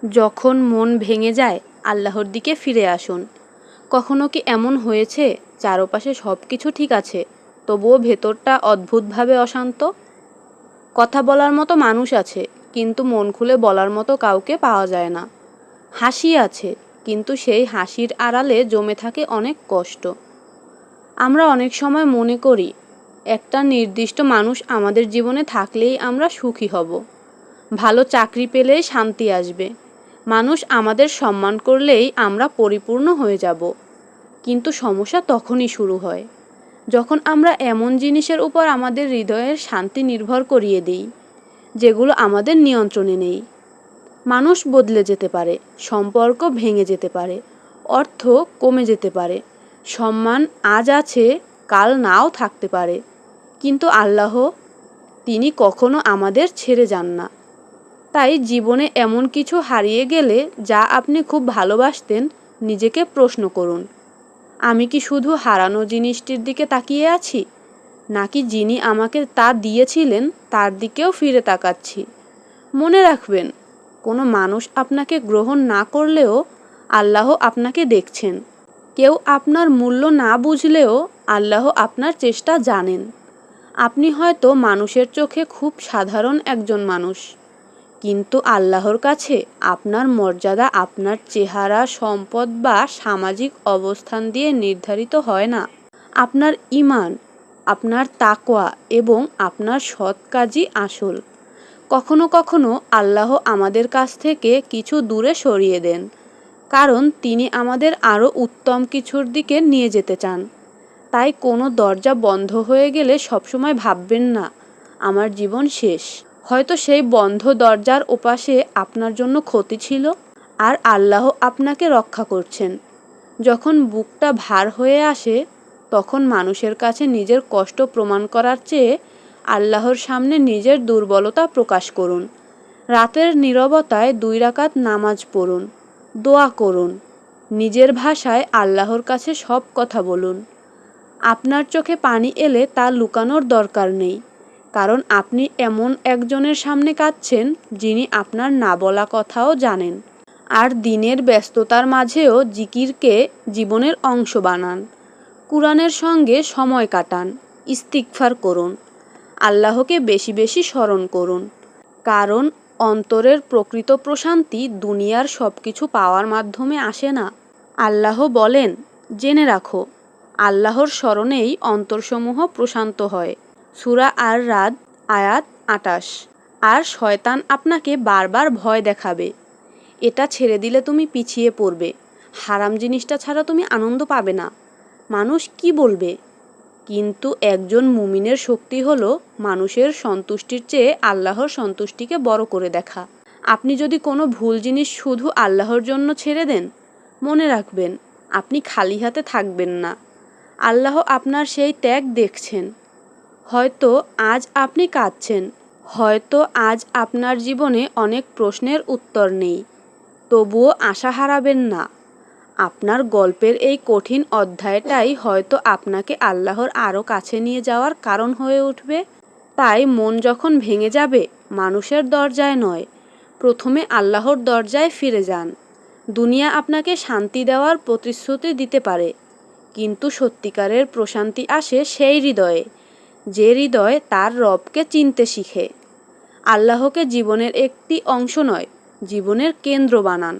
যখন মন ভেঙে যায়, আল্লাহর দিকে ফিরে আসুন। কখনো কি এমন হয়েছে চারপাশে সব কিছু ঠিক আছে, তবুও ভেতরটা অদ্ভুতভাবে অশান্ত? কথা বলার মতো মানুষ আছে, কিন্তু মন খুলে বলার মতো কাউকে পাওয়া যায় না। হাসি আছে, কিন্তু সেই হাসির আড়ালে জমে থাকে অনেক কষ্ট। আমরা অনেক সময় মনে করি একটা নির্দিষ্ট মানুষ আমাদের জীবনে থাকলেই আমরা সুখী হব, ভালো চাকরি পেলেই শান্তি আসবে, মানুষ আমাদের সম্মান করলেই আমরা পরিপূর্ণ হয়ে যাব। কিন্তু সমস্যা তখনই শুরু হয় যখন আমরা এমন জিনিসের উপর আমাদের হৃদয়ের শান্তি নির্ভর করিয়ে দিই যেগুলো আমাদের নিয়ন্ত্রণে নেই। মানুষ বদলে যেতে পারে, সম্পর্ক ভেঙে যেতে পারে, অর্থ কমে যেতে পারে, সম্মান আজ আছে কাল নাও থাকতে পারে, কিন্তু আল্লাহ, তিনি কখনো আমাদের ছেড়ে যান না। তাই জীবনে এমন কিছু হারিয়ে গেলে যা আপনি খুব ভালোবাসতেন, নিজেকে প্রশ্ন করুন, আমি কি শুধু হারানো জিনিসটির দিকে তাকিয়ে আছি, নাকি যিনি আমাকে তা দিয়েছিলেন তার দিকেও ফিরে তাকাচ্ছি? মনে রাখবেন, কোনো মানুষ আপনাকে গ্রহণ না করলেও আল্লাহ আপনাকে দেখছেন। কেউ আপনার মূল্য না বুঝলেও আল্লাহ আপনার চেষ্টা জানেন। আপনি হয়তো মানুষের চোখে খুব সাধারণ একজন মানুষ, কিন্তু আল্লাহর কাছে আপনার মর্যাদা আপনার চেহারা, সম্পদ বা সামাজিক অবস্থান দিয়ে নির্ধারিত হয় না। আপনার ঈমান, আপনার তাকওয়া এবং আপনার সৎ কাজই আসল। কখনো কখনো আল্লাহ আমাদের কাছ থেকে কিছু দূরে সরিয়ে দেন, কারণ তিনি আমাদের আরও উত্তম কিছুর দিকে নিয়ে যেতে চান। তাই কোনো দরজা বন্ধ হয়ে গেলে সবসময় ভাববেন না, আমার জীবন শেষ। হয়তো সেই বন্ধ দরজার ওপাশে আপনার জন্য ক্ষতি ছিল, আর আল্লাহ আপনাকে রক্ষা করছেন। যখন বুকটা ভার হয়ে আসে, তখন মানুষের কাছে নিজের কষ্ট প্রমাণ করার চেয়ে আল্লাহর সামনে নিজের দুর্বলতা প্রকাশ করুন। রাতের নীরবতায় 2 রাকাত নামাজ পড়ুন, দোয়া করুন, নিজের ভাষায় আল্লাহর কাছে সব কথা বলুন। আপনার চোখে পানি এলে তা লুকানোর দরকার নেই, কারণ আপনি এমন একজনের সামনে কাঁদছেন যিনি আপনার না বলা কথাও জানেন। আর দিনের ব্যস্ততার মাঝেও জিকিরকে জীবনের অংশ বানান। কুরআনের সঙ্গে সময় কাটান, ইস্তিগফার করুন, আল্লাহকে বেশি বেশি স্মরণ করুন। কারণ অন্তরের প্রকৃত প্রশান্তি দুনিয়ার সব কিছু পাওয়ার মাধ্যমে আসে না। আল্লাহ বলেন, জেনে রাখো, আল্লাহর স্মরণেই অন্তরসমূহ প্রশান্ত হয়। সূরা আর-রাদ আয়াত 28। আর শয়তান আপনাকে বারবার ভয় দেখাবে, এটা ছেড়ে দিলে তুমি পিছিয়ে পড়বে, হারাম জিনিসটা ছাড়া তুমি আনন্দ পাবে না, মানুষ কি বলবে? কিন্তু একজন মুমিনের শক্তি হলো মানুষের সন্তুষ্টির চেয়ে আল্লাহর সন্তুষ্টিকে বড় করে দেখা। আপনি যদি কোনো ভুল জিনিস শুধু আল্লাহর জন্য ছেড়ে দেন, মনে রাখবেন, আপনি খালি হাতে থাকবেন না। আল্লাহ আপনার সেই ত্যাগ দেখছেন। হয়তো আজ আপনি কাঁদছেন, হয়তো আজ আপনার জীবনে অনেক প্রশ্নের উত্তর নেই, তবুও আশা হারাবেন না। আপনার গল্পের এই কঠিন অধ্যায়টাই হয়তো আপনাকে আল্লাহর আরও কাছে নিয়ে যাওয়ার কারণ হয়ে উঠবে। তাই মন যখন ভেঙে যাবে, মানুষের দরজায় নয়, প্রথমে আল্লাহর দরজায় ফিরে যান। দুনিয়া আপনাকে শান্তি দেওয়ার প্রতিশ্রুতি দিতে পারে, কিন্তু সত্যিকারের প্রশান্তি আসে সেই হৃদয়ে, যে হৃদয় তার রবকে চিনতে শিখে। আল্লাহকে জীবনের একটি অংশ নয়, জীবনের কেন্দ্র বানান।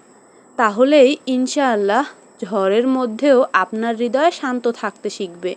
তাহলেই ইনশাআল্লাহ ঝড়ের মধ্যেও আপনার হৃদয় শান্ত থাকতে শিখবে।